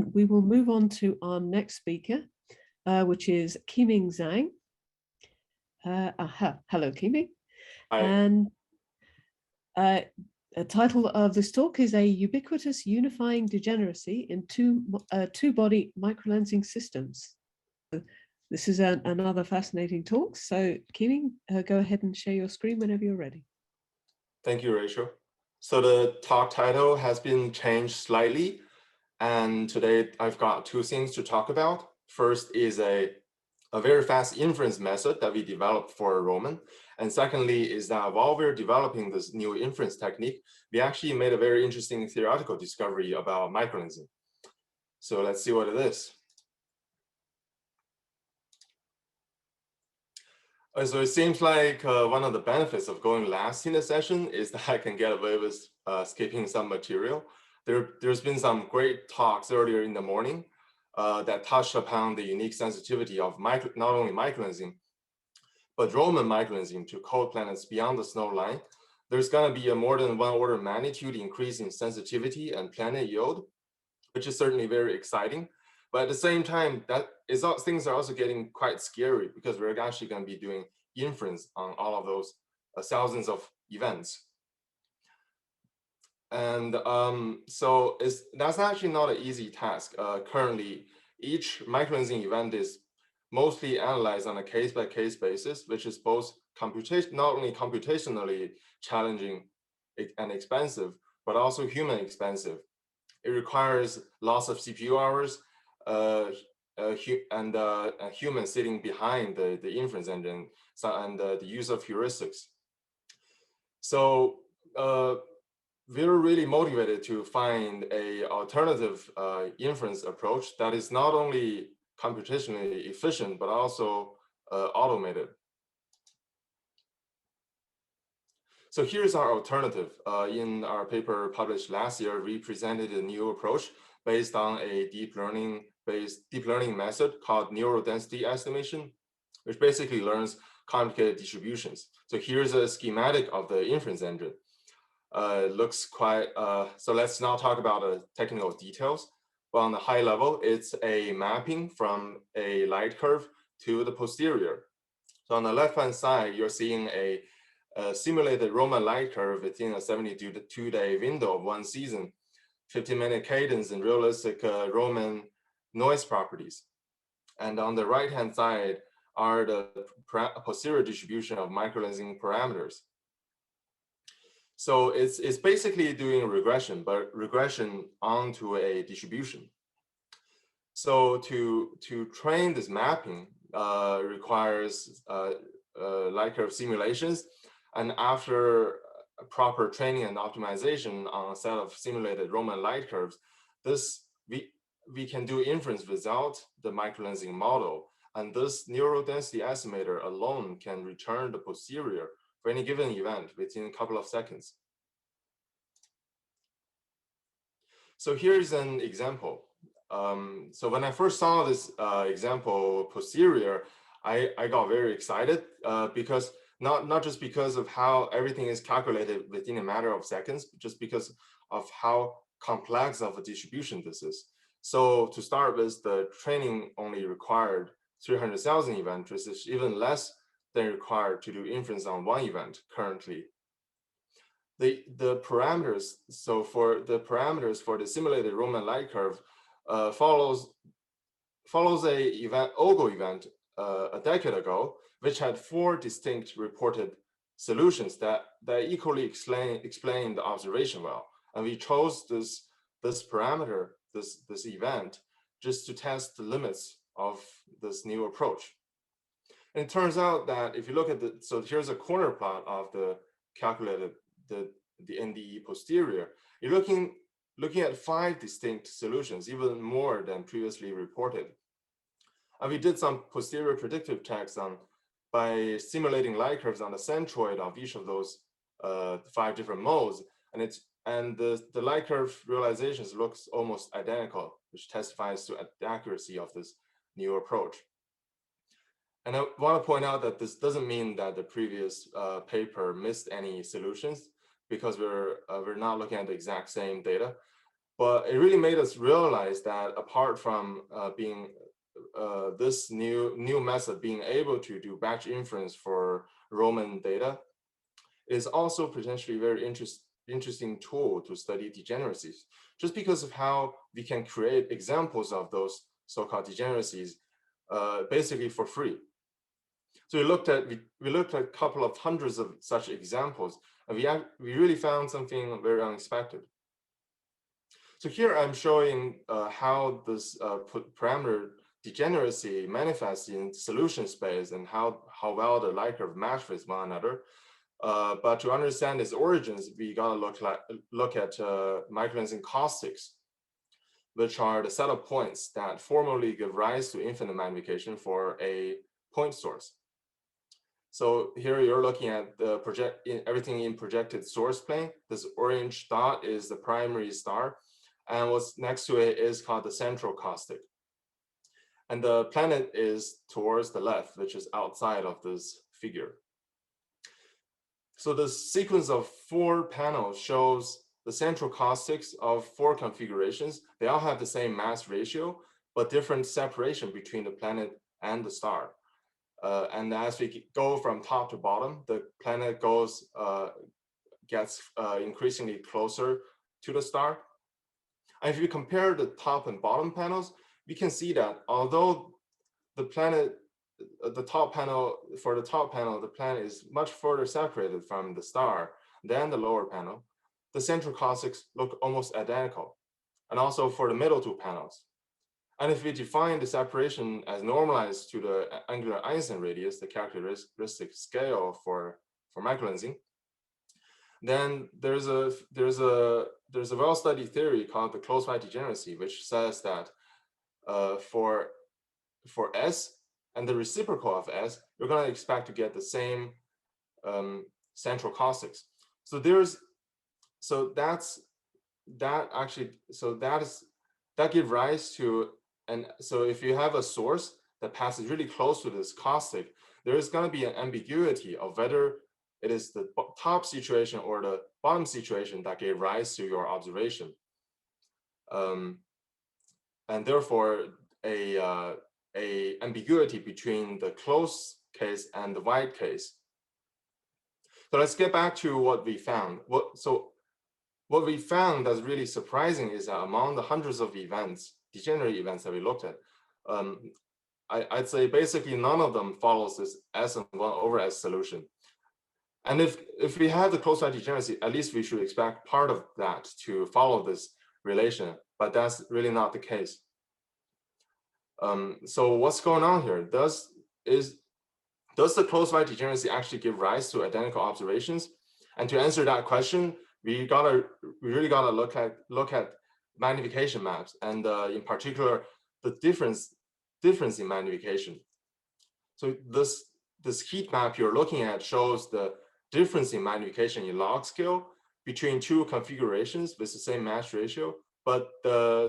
And we will move on to our next speaker, which is Keming Zhang. Hello, Keming. Hi. And the title of this talk is a ubiquitous unifying degeneracy in two-body microlensing systems. This is another fascinating talk. So Keming, go ahead and share your screen whenever you're ready. Thank you, Rachel. So the talk title has been changed slightly. And today I've got two things to talk about. First is a very fast inference method that we developed for Roman. And secondly is that while we're developing this new inference technique, we actually made a very interesting theoretical discovery about microlensing. So let's see what it is. So it seems like one of the benefits of going last in the session is that I can get away with skipping some material. There's been some great talks earlier in the morning that touched upon the unique sensitivity of not only microlensing, but Roman microlensing to cold planets beyond the snow line. There's going to be a more than 1 order of magnitude increase in sensitivity and planet yield, which is certainly very exciting. But at the same time, things are also getting quite scary because we're actually going to be doing inference on all of those thousands of events. And so that's actually not an easy task. Currently, each microlensing event is mostly analyzed on a case-by-case basis, which is both not only computationally challenging and expensive, but also human expensive. It requires lots of CPU hours and a human sitting behind the inference engine and the use of heuristics. So we're really motivated to find an alternative inference approach that is not only computationally efficient, but also automated. So here's our alternative. In our paper published last year, we presented a new approach based on a deep learning method called neural density estimation, which basically learns complicated distributions. So here's a schematic of the inference engine. Looks quite, so let's now talk about the technical details. But on the high level, it's a mapping from a light curve to the posterior. So on the left-hand side, you're seeing a simulated Roman light curve within a 72-day window of one season, 15-minute cadence and realistic Roman noise properties. And on the right-hand side are the posterior distribution of microlensing parameters. So it's basically doing regression, but regression onto a distribution. So to train this mapping requires light curve simulations. And after proper training and optimization on a set of simulated Roman light curves, we can do inference without the microlensing model. And this neural density estimator alone can return the posterior for any given event within a couple of seconds. So here's an example. So when I first saw this example posterior, I got very excited because not just because of how everything is calculated within a matter of seconds, but just because of how complex of a distribution this is. So to start with, the training only required 300,000 events, which is even less than required to do inference on one event currently. The parameters, so for the parameters for the simulated Roman light curve follows a OGO event a decade ago, which had 4 distinct reported solutions that equally explain the observation well. And we chose this parameter, this event, just to test the limits of this new approach. And it turns out that if you look at so here's a corner plot of the calculated the NDE posterior. You're looking at 5 distinct solutions, even more than previously reported. And we did some posterior predictive checks by simulating light curves on the centroid of each of those 5 different modes, and the light curve realizations looks almost identical, which testifies to the accuracy of this new approach. And I want to point out that this doesn't mean that the previous paper missed any solutions, because we're not looking at the exact same data. But it really made us realize that apart from being this new method being able to do batch inference for Roman data is also potentially very interesting tool to study degeneracies, just because of how we can create examples of those so-called degeneracies basically for free. So we looked at a couple of hundreds of such examples, and we really found something very unexpected. So here I'm showing how this parameter degeneracy manifests in solution space and how well the Lie curve match with one another. But to understand its origins, we gotta look at Microlensing caustics, which are the set of points that formally give rise to infinite magnification for a point source. So here you're looking at the everything in projected source plane. This orange dot is the primary star, and what's next to it is called the central caustic. And the planet is towards the left, which is outside of this figure. So the sequence of 4 panels shows the central caustics of 4 configurations. They all have the same mass ratio, but different separation between the planet and the star. And as we go from top to bottom, the planet gets increasingly closer to the star. And if you compare the top and bottom panels, we can see that although the planet, the top panel, the planet is much further separated from the star than the lower panel, the central caustics look almost identical. And also for the middle 2 panels. And if we define the separation as normalized to the angular Einstein radius, the characteristic scale for microlensing, then there's a well-studied theory called the close-by degeneracy, which says that for S and the reciprocal of S, you're going to expect to get the same central caustics. So that gives rise to, and so if you have a source that passes really close to this caustic, there is going to be an ambiguity of whether it is the top situation or the bottom situation that gave rise to your observation. And therefore, a ambiguity between the close case and the wide case. So let's get back to what we found. What we found that's really surprising is that among the hundreds of events, degenerate events that we looked at, I'd say basically none of them follows this S1 over S solution. And if we have the close-by degeneracy, at least we should expect part of that to follow this relation, but that's really not the case. So what's going on here? Does the close-by degeneracy actually give rise to identical observations? And to answer that question, we really gotta look at magnification maps, and in particular the difference in magnification. So this heat map you're looking at shows the difference in magnification in log scale between 2 configurations with the same mass ratio, but the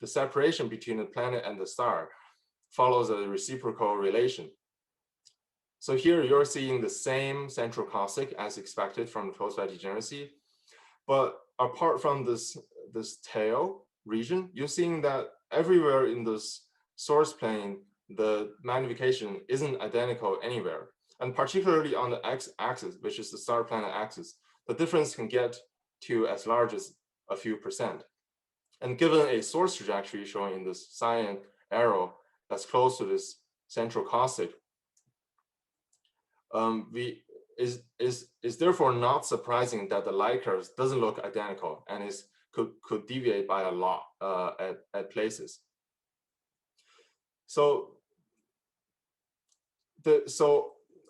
separation between the planet and the star follows a reciprocal relation. So here you're seeing the same central caustic as expected from the close-by degeneracy, but apart from this tail region, you're seeing that everywhere in this source plane, the magnification isn't identical anywhere. And particularly on the x-axis, which is the star-planet axis, the difference can get to as large as a few %. And given a source trajectory shown in this cyan arrow that's close to this central caustic, is therefore not surprising that the Lie curves doesn't look identical and could deviate by a lot at places. So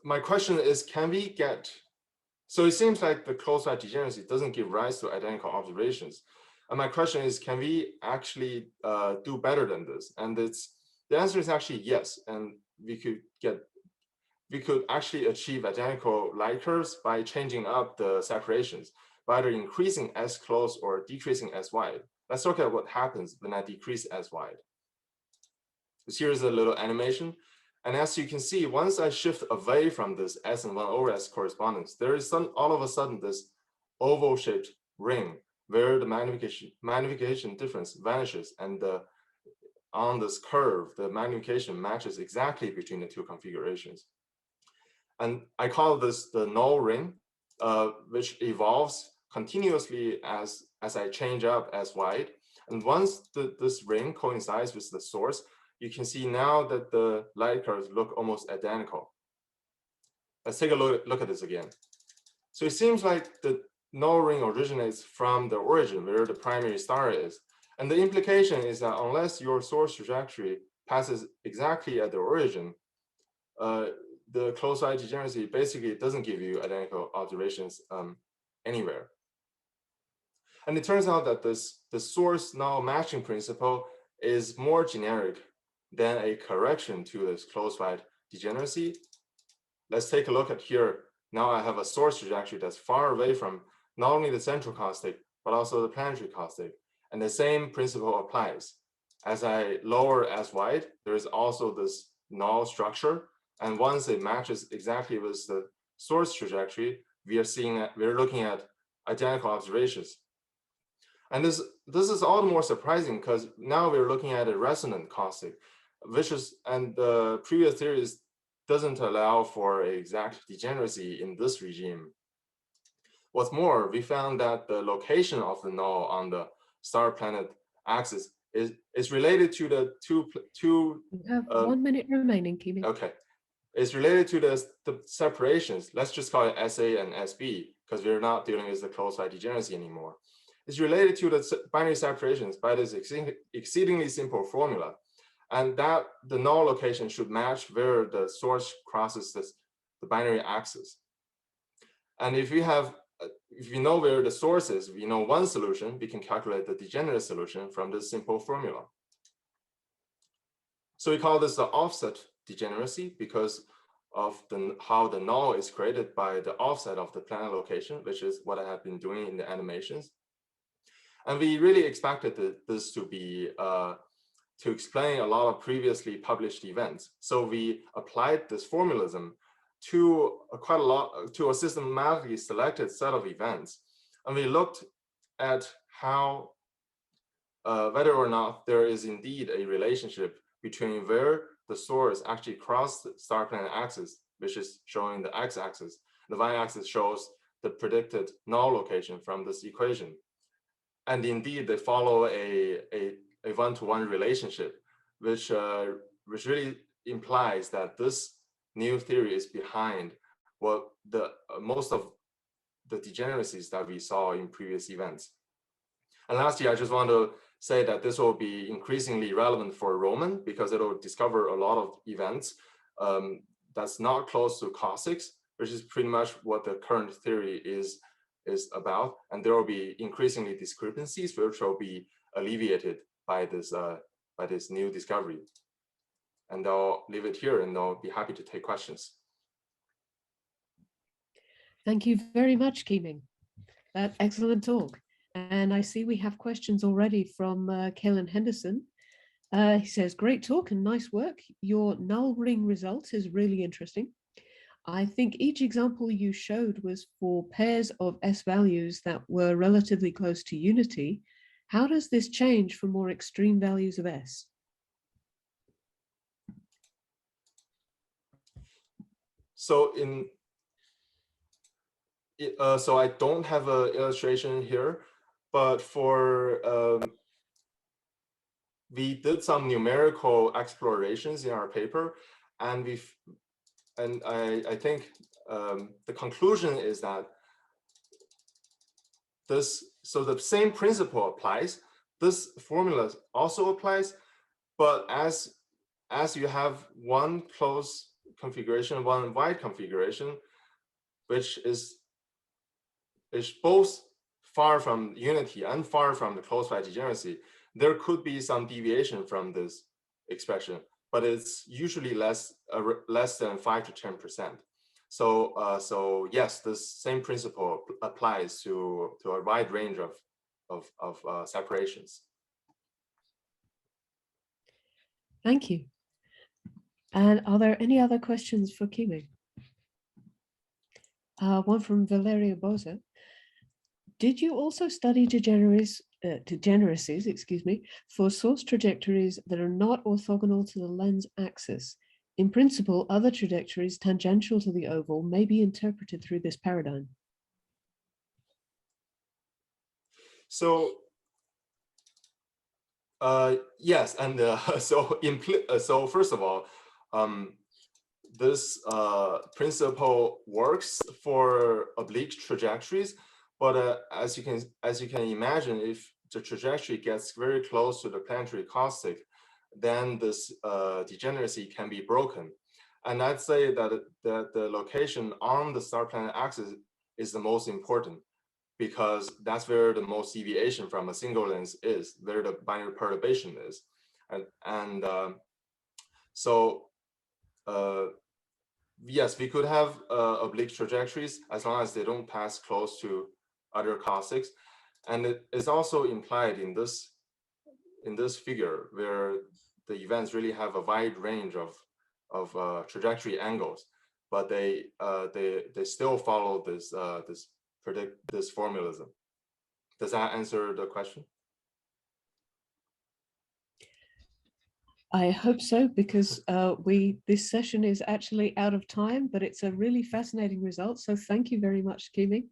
my question is, can we get, so it seems like the close-by degeneracy doesn't give rise to identical observations. And my question is, can we actually do better than this? And the answer is actually yes. And we could actually achieve identical Lie curves by changing up the separations, by either increasing S close or decreasing S wide. Let's look at what happens when I decrease S wide. So here's a little animation. And as you can see, once I shift away from this S and 1 over S correspondence, there is all of a sudden this oval-shaped ring where the magnification difference vanishes, and on this curve, the magnification matches exactly between the two configurations. And I call this the null ring, which evolves continuously as I change up S wide. And once this ring coincides with the source, you can see now that the light curves look almost identical. Let's take a look at this again. So it seems like the null ring originates from the origin where the primary star is. And the implication is that unless your source trajectory passes exactly at the origin, the close-wide degeneracy basically doesn't give you identical observations anywhere. And it turns out that the source null matching principle is more generic than a correction to this close-wide degeneracy. Let's take a look at here. Now I have a source trajectory that's far away from not only the central caustic, but also the planetary caustic. And the same principle applies. As I lower S wide, there is also this null structure. And once it matches exactly with the source trajectory, we're looking at identical observations. And this is all the more surprising because now we're looking at a resonant caustic, and the previous theories doesn't allow for exact degeneracy in this regime. What's more, we found that the location of the null on the star-planet axis is related to the two. You have 1 minute remaining, Keming. Okay, it's related to the separations. Let's just call it SA and SB because we're not dealing with the close-wide degeneracy anymore. It's related to the binary separations by this exceedingly simple formula, and that the null location should match where the source crosses the binary axis. And if we know where the source is, we know one solution, we can calculate the degenerate solution from this simple formula. So we call this the offset degeneracy because of how the null is created by the offset of the planet location, which is what I have been doing in the animations. And we really expected this to be to explain a lot of previously published events. So we applied this formalism to a systematically selected set of events, and we looked at how whether or not there is indeed a relationship between where the source actually crossed the star-planet axis, which is showing the x-axis. The y-axis shows the predicted null location from this equation. And indeed, they follow a one-to-one relationship, which really implies that this new theory is behind what most of the degeneracies that we saw in previous events. And lastly, I just want to say that this will be increasingly relevant for Roman because it'll discover a lot of events that's not close to caustics, which is pretty much what the current theory is about. And there will be increasingly discrepancies which will be alleviated by this new discovery. And I'll leave it here and I'll be happy to take questions. Thank you very much, Keming. That excellent talk. And I see we have questions already from Kellen Henderson. He says, great talk and nice work. Your null ring result is really interesting. I think each example you showed was for pairs of S values that were relatively close to unity. How does this change for more extreme values of S? So so I don't have an illustration here, but we did some numerical explorations in our paper, and I think the conclusion is that so the same principle applies. This formula also applies, but as you have one close configuration, one wide configuration, which is both far from unity and far from the close-wide degeneracy, there could be some deviation from this expression, but it's usually less than 5 to 10%. So yes, this same principle applies to a wide range of separations. Thank you. And are there any other questions for Keming? One from Valeria Boza. Did you also study degeneracies, excuse me, for source trajectories that are not orthogonal to the lens axis? In principle, other trajectories tangential to the oval may be interpreted through this paradigm. So yes, and so first of all, this principle works for oblique trajectories, but as you can imagine, if the trajectory gets very close to the planetary caustic, then this degeneracy can be broken. And I'd say that the location on the star-planet axis is the most important, because that's where the most deviation from a single lens is, where the binary perturbation is. Yes, we could have oblique trajectories as long as they don't pass close to other caustics. And it is also implied in this figure, where the events really have a wide range of trajectory angles, but they still follow this formalism. Does that answer the question? I hope so, because this session is actually out of time, but it's a really fascinating result. So thank you very much, Keming.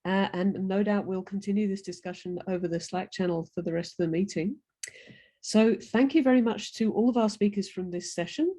And no doubt we'll continue this discussion over the Slack channel for the rest of the meeting. So thank you very much to all of our speakers from this session.